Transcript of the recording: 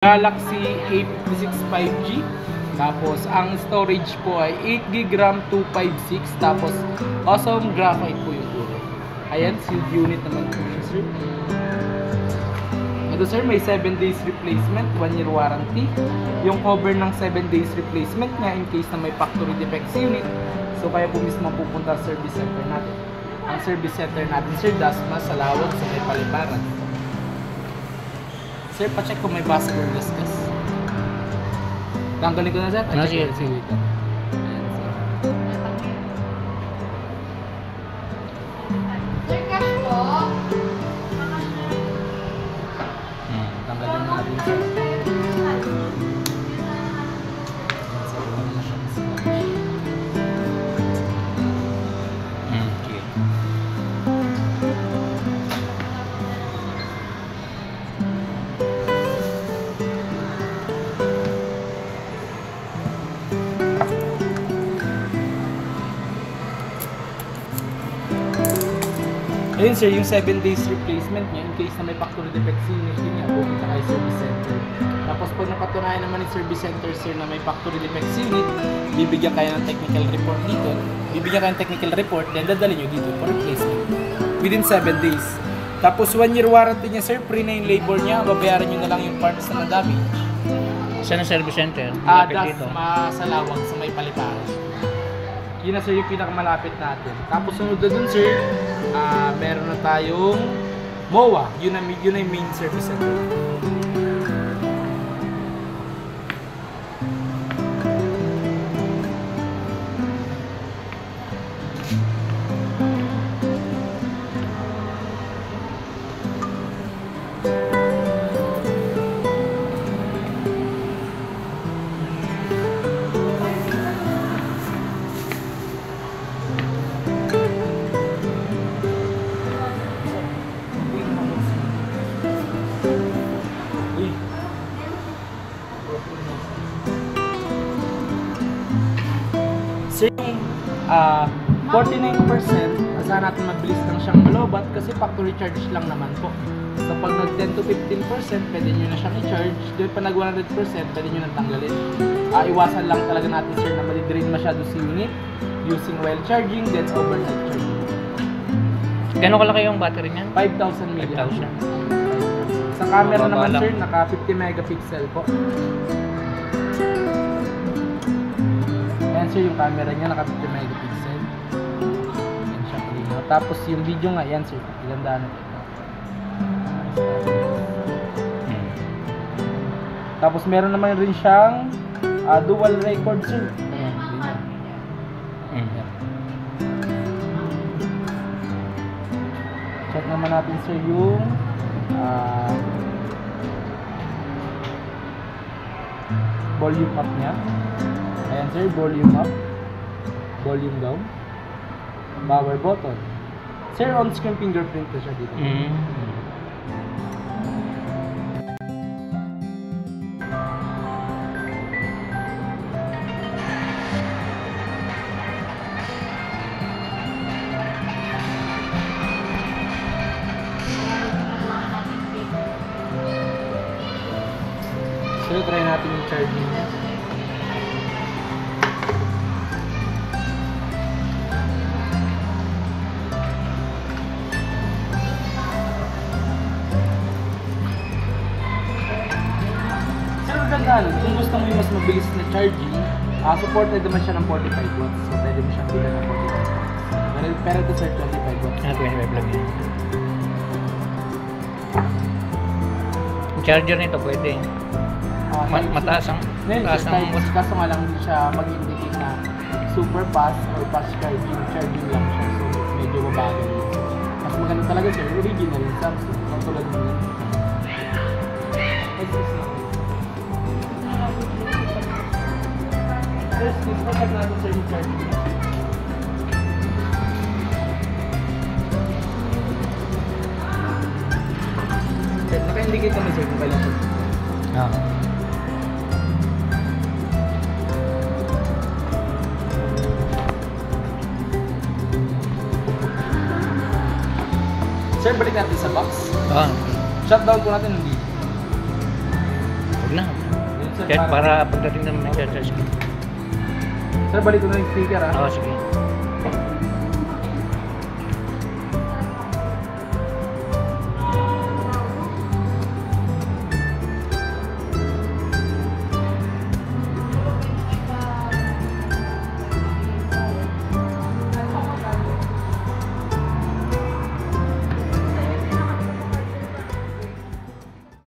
Galaxy A56 5G. Tapos ang storage po ay 8GB RAM 256. Tapos awesome graphite po yung ulo. Ayan, sealed unit naman po siya, sir. Ito sir, may 7 days replacement, 1 year warranty. Yung cover ng 7 days replacement niya in case na may factory defects unit. So kaya po mismo pupunta sa service center natin. Ang service center natin sir, Dasma, sa Lawag, sa may Paliparan. Sir, pa-check kung may vascular gasgas. Tanggalin ko na sir. Sige, sige. Sir, cash po. Tanggalin mo natin sir. Okay. Ayun sir, yung 7 days replacement niya in case na may factory defects unit yun nga, pupunta kayo service center. Tapos pag napatunayan naman yung service center sir na may factory defects unit, bibigyan kayo ng technical report dito. Bibigyan kayo ng technical report, then dadalhin nyo dito for replacement. Within 7 days. Tapos 1 year warranty niya sir, free na yung labor niya, babayaran nyo na lang yung parts na nadamage. Saan ang service center? Malapit dito. Sa Lawag, sa may Paliparan. Yun na sir yung pinakamalapit natin. Tapos sunod na dun sir, meron na tayong MOA. Yun na yung main service center. Sir, yung 49%, asahan natin mabilis lang siyang malobat kasi factory charge lang naman po. So pag nag 10 to 15%, pwede nyo na siyang i-charge. Then pag nag 100%, pwede nyo na tanggalin. Iwasan lang talaga natin sir na mali-drain masyado si unit using while charging, then overnight charging. Gano'n kalaki yung battery niyan? 5,000 mAh. 5,000. Sa camera naman Babala. sir, naka 50 megapixel po. Ayan sir, yung camera niya naka 50 megapixel. Ayan siya kalinaw. Tapos yung video nga, yan sir, igandaan natin. Tapos meron naman rin siyang dual record sir. Ayan, ganyan. Ayan. Check naman natin sir yung volume up niya. Ayan sir, volume up, volume down, power button. Sir, on-screen fingerprint to siya dito. So, try natin yung charging niya. Sir, magandaan. Kung gusto mo yung mas mabilis na charging, supported naman siya ng 45 watts. So, pwede mo siyang bilan ng 45 watts. Pero ito sir, 25 watts. 25 lang yan. Yung charger nito pwede. Mataas ang kaso nga lang hindi siya mag-indicate na super fast or fast charging lang siya. So, medyo mabagal yun. Mas maganda talaga sir, original yung Samsung. Ang tulad mo yun. First, pagkat natin sir yung charging. Sir, naka-indicate naman sir kung kailan sir. Sir, balik natin sa box. Shutdown po natin hindi. Huwag na. Yun, sir, Kahit para pagdating naman ng charger. Sir, balik ko na yung speaker, ha? Oo, sige.